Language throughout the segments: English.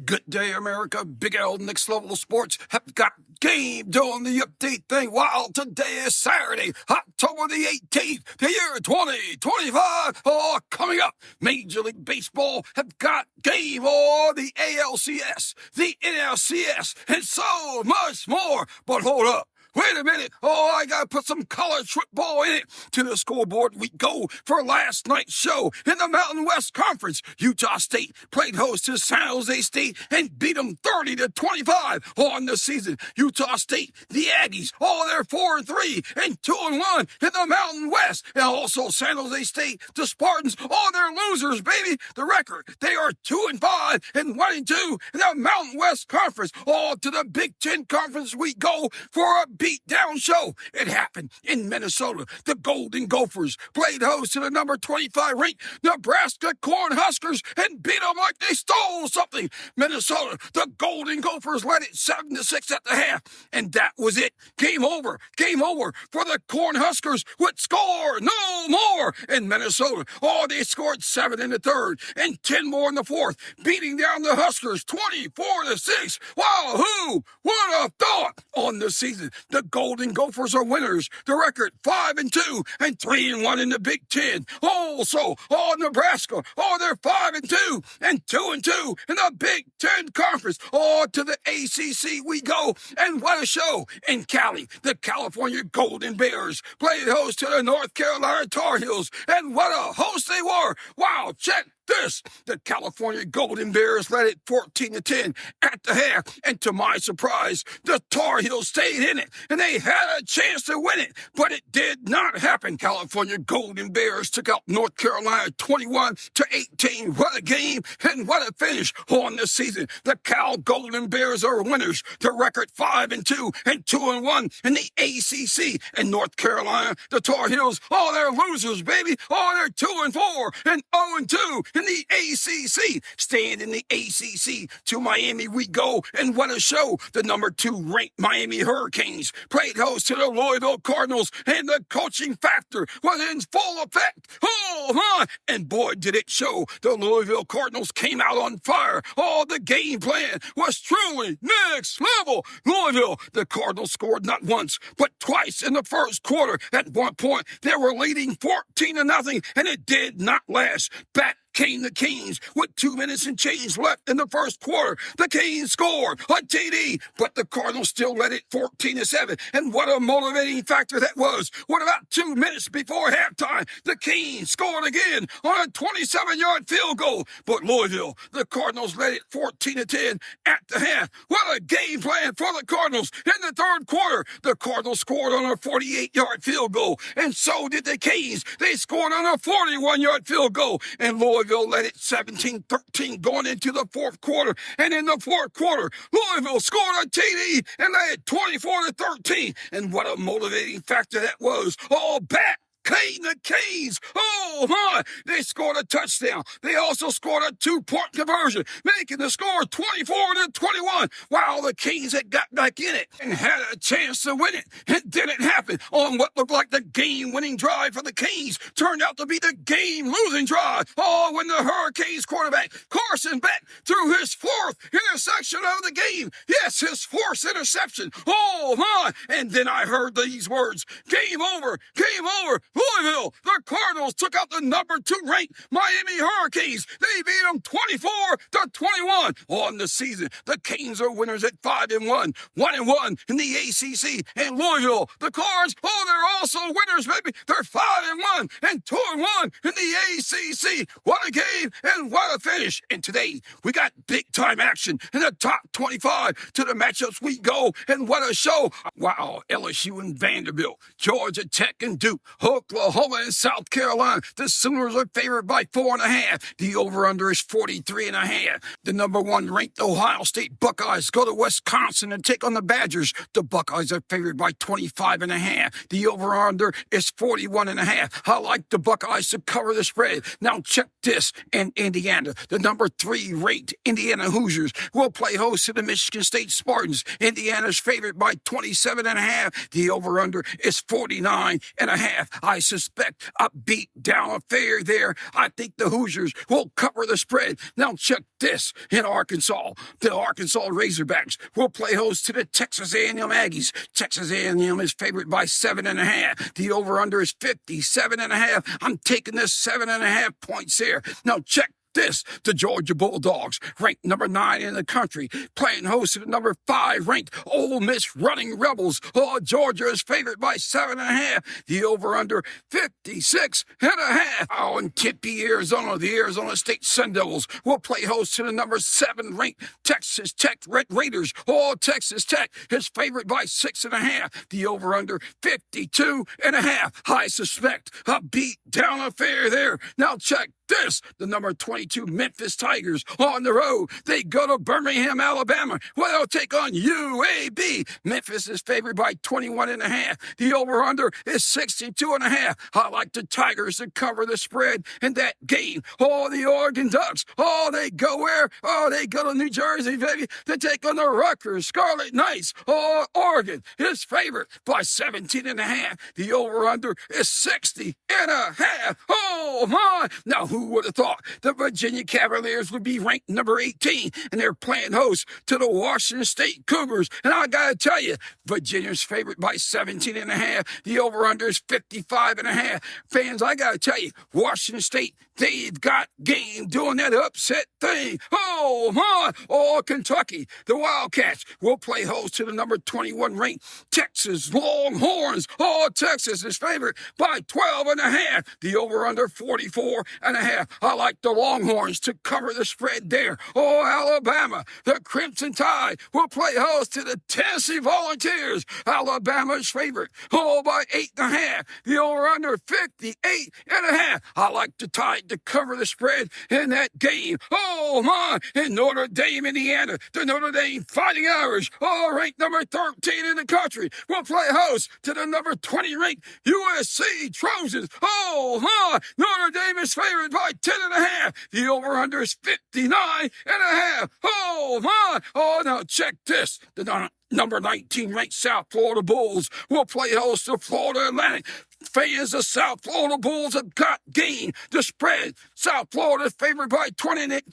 Good day, America. Big L Next Level Sports have got game doing the update thing. While today is Saturday, October the 18th, the year 2025. Oh, coming up, Major League Baseball have got game on the ALCS, the NLCS, and so much more. But hold up. Wait a minute. Oh, I got to put some college football in it. To the scoreboard we go for last night's show in the Mountain West Conference. Utah State played host to San Jose State and beat them 30-25 on the season. Utah State, the Aggies, they're 4-3 and 2-1 in the Mountain West. And also San Jose State, the Spartans, they're losers, baby. The record, they are 2-5 and 1-2 in the Mountain West Conference. To the Big Ten Conference we go for a beat-down show. It happened in Minnesota. The Golden Gophers played host to the number 25 ranked Nebraska Cornhuskers and beat them like they stole something. Minnesota, the Golden Gophers led it 7-6 at the half, and that was it. Game over. Game over for the Cornhuskers would score no more in Minnesota. They scored 7 in the third and 10 more in the fourth, beating down the Huskers 24-6. Wow, who would have thought on the season? The Golden Gophers are winners. The record 5-2 and 3-1 in the Big Ten. Nebraska, they're 5-2 and 2-2 in the Big Ten Conference. To the ACC we go, and what a show in Cali. The California Golden Bears played host to the North Carolina Tar Heels, and what a host they were. Wow, check this. The California Golden Bears led it 14-10 at the half, and to my surprise, the Tar Heels stayed in it, and they had a chance to win it, but it did not happen. California Golden Bears took out North Carolina 21-18. What a game, and what a finish on the season. The Cal Golden Bears are winners. The record 5-2 and 2-1 in the ACC. And North Carolina, the Tar Heels, they're losers, baby. They're 2-4 and 0-2 in the ACC. Staying in the ACC, to Miami we go, and what a show. The number 2 ranked Miami Hurricanes played host to the Louisville Cardinals, and the coaching factor was in full effect. And boy, did it show. The Louisville Cardinals came out on fire. The game plan was truly next level. Louisville, the Cardinals scored not once, but twice in the first quarter. At one point, they were leading 14-0, and it did not last. Back came the Canes with 2 minutes and change left in the first quarter. The Canes scored a TD, but the Cardinals still led it 14-7. And what a motivating factor that was. What about 2 minutes before halftime? The Canes scored again on a 27-yard field goal. But Louisville, the Cardinals led it 14-10 at the half. What a game plan for the Cardinals. In the third quarter, the Cardinals scored on a 48-yard field goal, and so did the Canes. They scored on a 41-yard field goal, and Louisville led it 17-13 going into the fourth quarter. And in the fourth quarter, Louisville scored a TD and led it 24-13. And what a motivating factor that was. Back came the Canes. They scored a touchdown. They also scored a 2-point conversion, making the score 24-21. Wow, the Canes had got back in it and had a chance to win it. It didn't happen on what looked like the game-winning drive for the Canes. Turned out to be the game-losing drive. When the Hurricanes quarterback, Carson Beck, threw his 4th interception of the game. Yes, his 4th interception. And then I heard these words, game over, game over. Louisville, the Cardinals took out the number 2 ranked Miami Hurricanes. They beat them 24-21 on the season. The Canes are winners at 5-1, 1-1 in the ACC. And Louisville, the Cards, they're also winners, baby. They're 5-1 and 2-1 in the ACC. What a game and what a finish. And today we got big time action in the top 25. To the matchups we go, and what a show. Wow, LSU and Vanderbilt, Georgia Tech and Duke, Oklahoma and South Carolina. The Sooners are favored by 4.5. The over-under is 43.5. The number 1 ranked Ohio State Buckeyes go to Wisconsin and take on the Badgers. The Buckeyes are favored by 25.5. The over-under is 41.5. I like the Buckeyes to cover the spread. Now check this. In Indiana, the number 3 ranked Indiana Hoosiers will play host to the Michigan State Spartans. Indiana's favored by 27.5. The over-under is 49.5. I suspect a beat down affair there. I think the Hoosiers will cover the spread. Now check this. In Arkansas, the Arkansas Razorbacks will play host to the Texas A&M Aggies. Texas A&M is favored by 7.5. The over-under is 57.5. I'm taking this 7.5 points here. Now check this. The Georgia Bulldogs, ranked number 9 in the country, playing host to the number 5 ranked Ole Miss Running Rebels. Oh, Georgia is favored by 7.5. The over-under 56.5. Oh, in Tempe, Arizona, the Arizona State Sun Devils will play host to the number 7 ranked Texas Tech Red Raiders. Oh, Texas Tech is favored by 6.5. The over-under 52.5. I suspect a beat down affair there. Now check this. The number 22 Memphis Tigers on the road. They go to Birmingham, Alabama, where they'll take on UAB. Memphis is favored by 21.5. The over-under is 62.5. I like the Tigers to cover the spread in that game. Oh, the Oregon Ducks. Oh, they go where? Oh, they go to New Jersey, baby, to take on the Rutgers Scarlet Knights. Oh, Oregon is favored by 17.5. The over-under is 60.5. Oh, my. Now, who would have thought the Virginia Cavaliers would be ranked number 18 and they're playing host to the Washington State Cougars? And I gotta tell you, Virginia's favored by 17.5. The over-under is 55.5. Fans, I gotta tell you, Washington State, they've got game doing that upset thing. Oh, my. Oh, Kentucky, the Wildcats will play host to the number 21 ranked Texas Longhorns. Oh, Texas is favored by 12.5. The over-under 44.5. I like the Longhorns to cover the spread there. Oh, Alabama, the Crimson Tide will play host to the Tennessee Volunteers. Alabama's favorite. Oh, by 8.5. The over-under 58.5. I like the Tide to cover the spread in that game. Oh, my. In Notre Dame, Indiana, the Notre Dame Fighting Irish, oh, ranked number 13 in the country, will play host to the number 20 ranked USC Trojans. Oh, my. Notre Dame is favored by 10.5. The over-under is 59.5. Oh, my. Oh, now check this. The number 19 ranked South Florida Bulls will play host to Florida Atlantic. Fans of South Florida Bulls have got game. The spread, South Florida is favored by 20.5.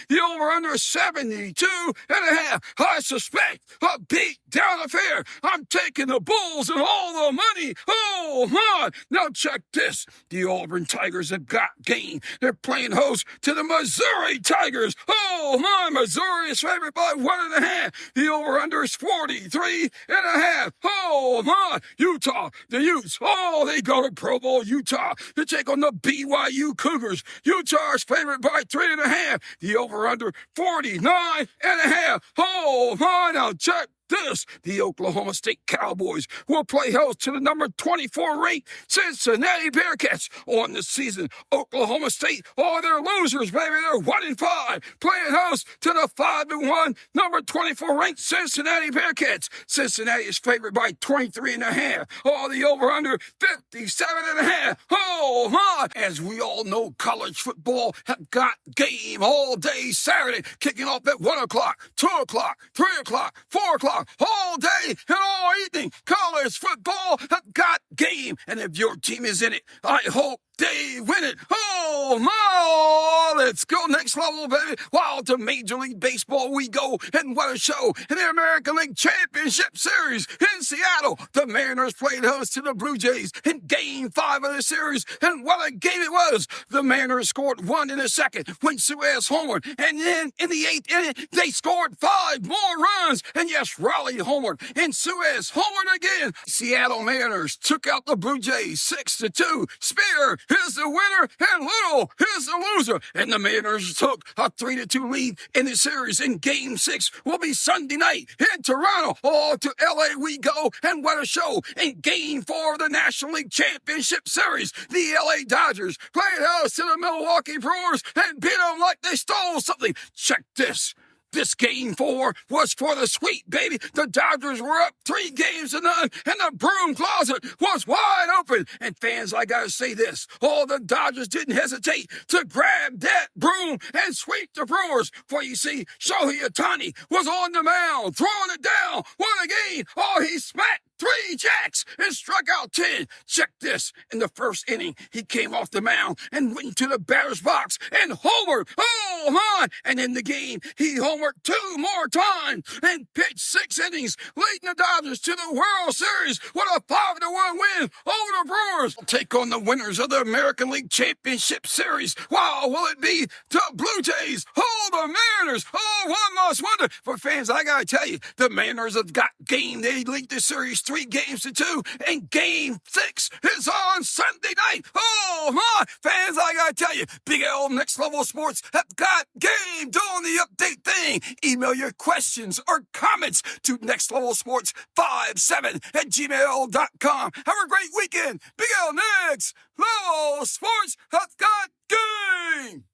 The over-under is 72.5. I suspect a beat down affair. I'm taking the Bulls and all the money. Oh, my. Now check this. The Auburn Tigers have got game. They're playing host to the Missouri Tigers. Oh, my. Missouri is favored by 1.5. The over-under is 43.5. Oh, my. Utah, the Utes. Oh, they go to Provo, Utah to take on the BYU Cougars. Utah is favored by 3.5. The over-under 49.5. Oh, my. Now check this. The Oklahoma State Cowboys will play host to the number 24 ranked Cincinnati Bearcats on the season. Oklahoma State, oh, they're losers, baby. They're 1-5, playing host to the 5-1 number 24 ranked Cincinnati Bearcats. Cincinnati is favored by 23.5. Oh, the over-under 57.5. Oh, my. As we all know, college football have got game all day Saturday, kicking off at 1 o'clock, 2 o'clock, 3 o'clock, 4 o'clock. All day and all evening, college football have got game. And if your team is in it, I hope they win it. Oh, my. Let's go next level, baby. Wow, to Major League Baseball we go. And what a show. In the American League Championship Series in Seattle, the Mariners played host to the Blue Jays in Game 5 of the series. And what a game it was. The Mariners scored 1 in the second when Suez homered. And then in the 8th inning, they scored 5 more runs. And yes, Raleigh homered. And Suez homered again. Seattle Mariners took out the Blue Jays 6-2. Spear is the winner and Little is the loser. And the Mariners took a 3-2 lead in the series. In Game 6 will be Sunday night in Toronto. Oh, to L.A. we go. And what a show. In Game 4 of the National League Championship Series, the L.A. Dodgers played host to the Milwaukee Brewers and beat them like they stole something. Check this. This Game 4 was for the sweep, baby. The Dodgers were up 3-0, and the broom closet was wide open. And fans, I gotta say this. All the Dodgers didn't hesitate to grab that broom and sweep the Brewers. For you see, Shohei Ohtani was on the mound, throwing it down. What a game. Oh, he smacked 3 jacks and struck out 10. Check this. In the first inning, he came off the mound and went into the batter's box and homered. Oh, my! And in the game, he homered 2 more times and pitched 6 innings, leading the Dodgers to the World Series with a 5-1 win over the Brewers. Take on the winners of the American League Championship Series. Wow, will it be the Blue Jays? Oh, the Mariners. Oh, one must wonder. For fans, I gotta tell you, the Mariners have got game. They lead the series 3-2, and Game 6 is on Sunday night. Oh, my! Fans, I gotta tell you, Big L Next Level Sports have got game doing the update thing. Email your questions or comments to nextlevelsports57@gmail.com. Have a great weekend. Big L Next Level Sports have got game.